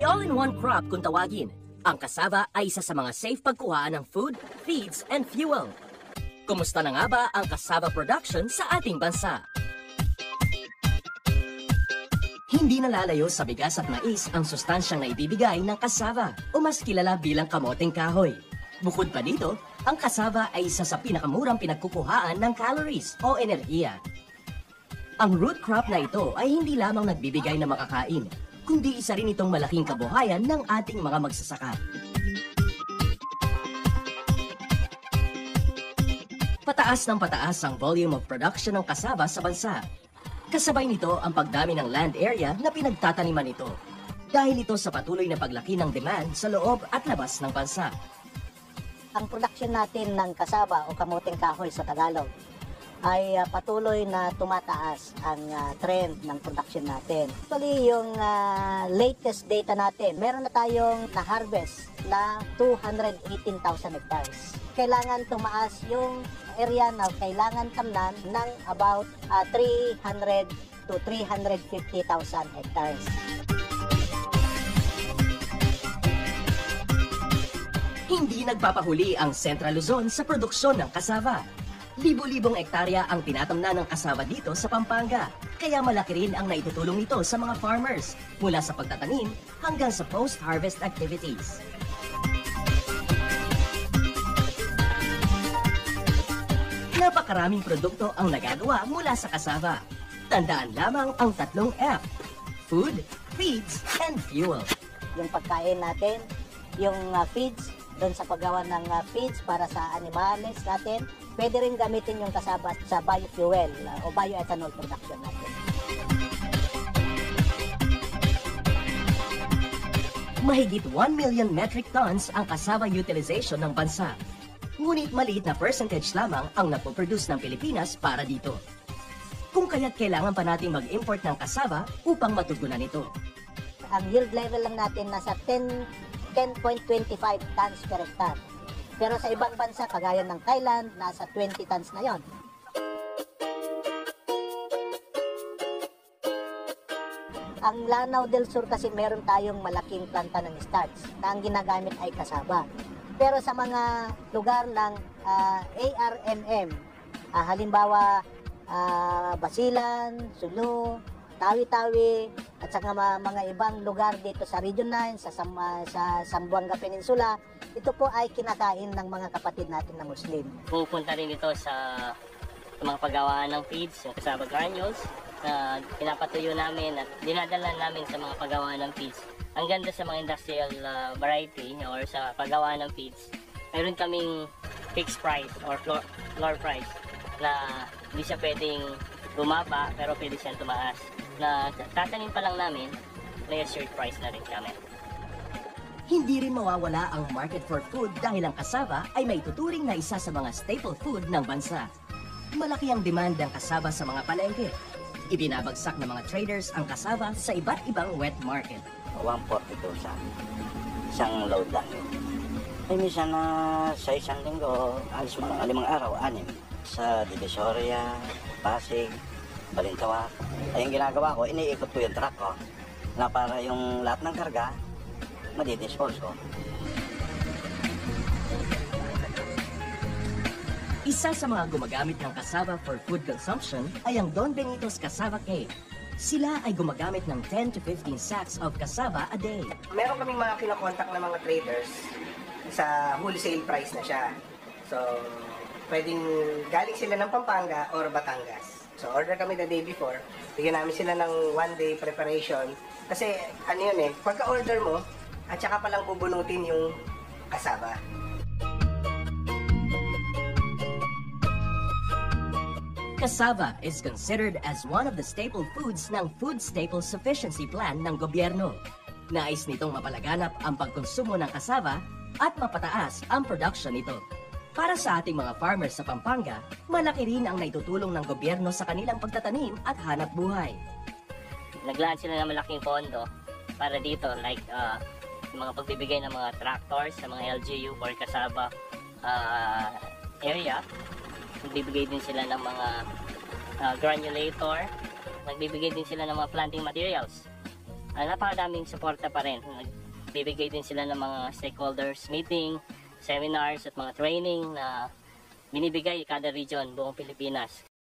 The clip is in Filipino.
All-in-one crop kung tawagin. Ang cassava ay isa sa mga safe pagkuhaan ng food, feeds, and fuel. Kumusta na nga ba ang cassava production sa ating bansa? Hindi nalalayo sa bigas at mais ang sustansyang naibibigay ng cassava o mas kilala bilang kamoteng kahoy. Bukod pa dito, ang cassava ay isa sa pinakamurang pinagkukuhaan ng calories o enerhiya. Ang root crop na ito ay hindi lamang nagbibigay ng makakain, kundi isa rin itong malaking kabuhayan ng ating mga magsasaka. Pataas ng pataas ang volume of production ng cassava sa bansa. Kasabay nito ang pagdami ng land area na pinagtataniman nito. Dahil ito sa patuloy na paglaki ng demand sa loob at labas ng bansa. Ang production natin ng cassava o kamoteng kahoy sa Tagalog ay patuloy na tumataas ang trend ng production natin. Actually, yung latest data natin, meron na tayong na-harvest na 218,000 hectares. Kailangan tumaas yung area na kailangan tamnan ng about 300 to 350,000 hectares. Hindi nagpapahuli ang Central Luzon sa produksyon ng cassava. Libo-libong ektarya ang tinatamnan ng cassava dito sa Pampanga. Kaya malaki rin ang naitutulong nito sa mga farmers mula sa pagtatanim hanggang sa post-harvest activities. Napakaraming produkto ang nagagawa mula sa cassava. Tandaan lamang ang tatlong F: food, feeds, and fuel. Yung pagkain natin, yung feeds, doon sa paggawa ng feeds para sa animals natin, pwede rin gamitin yung cassava sa biofuel o bioethanol production natin. Mahigit 1 million metric tons ang cassava utilization ng bansa. Ngunit maliit na percentage lamang ang napoproduce ng Pilipinas para dito. Kung kaya't kailangan pa nating mag-import ng cassava upang matugunan ito. Ang yield level lang natin nasa 10.25 tons per hectare. Pero sa ibang bansa, kagaya ng Thailand, nasa 20 tons na yon. Ang Lanao del Sur kasi meron tayong malaking planta ng starch na ang ginagamit ay cassava. Pero sa mga lugar ng ARMM, halimbawa Basilan, Sulu, Tawi-Tawi, at saka mga ibang lugar dito sa Region 9, sa Zamboanga Peninsula, ito po ay kinakain ng mga kapatid natin na Muslim. Pupunta rin ito sa mga paggawaan ng feeds, yung cassava granules, na pinapatuyo namin at dinadala namin sa mga paggawaan ng feeds. Ang ganda sa mga industrial variety or sa paggawaan ng feeds, mayroon kaming fixed price or floor price na hindi siya pwedeng bumaba pero pwede siyang tumaas. Na tatanim pa lang namin, may assured price na rin kami. Hindi rin mawawala ang market for food dahil ang cassava ay may tuturing na isa sa mga staple food ng bansa. Malaki ang demand ng cassava sa mga palengke. Ibinabagsak ng mga traders ang cassava sa iba't ibang wet market. 142 sa isang load lang yun. Ay minsan na sa isang linggo, alis mga 5 araw, 6. Sa Divisoria, Pasig, Balintawak. Ay yung ginagawa ko, iniikot ko yung truck ko na para yung lahat ng karga, madidispose ko. Isa sa mga gumagamit ng cassava for food consumption ay ang Don Benito's Cassava Cake. Sila ay gumagamit ng 10 to 15 sacks of cassava a day. Meron kaming mga kinokontak na mga traders sa wholesale price na siya. So, pwedeng galing sila ng Pampanga or Batangas. So, order kami the day before. Bigyan namin sila ng 1-day preparation. Kasi, ano yun pagka-order mo, at saka palang bubunutin yung cassava. Cassava is considered as one of the staple foods ng Food Staple Sufficiency Plan ng gobyerno. Nais nitong mapalaganap ang pagkonsumo ng cassava at mapataas ang production nito. Para sa ating mga farmers sa Pampanga, malaki rin ang naitutulong ng gobyerno sa kanilang pagtatanim at hanap buhay. Naglaan sila ng malaking pondo para dito, like mga pagbibigay ng mga tractors sa mga LGU for cassava area. Nagbibigay din sila ng mga granulator, nagbibigay din sila ng mga planting materials napakadaming suporta pa rin. Nagbibigay din sila ng mga stakeholders meeting, seminars at mga training na binibigay kada region buong Pilipinas.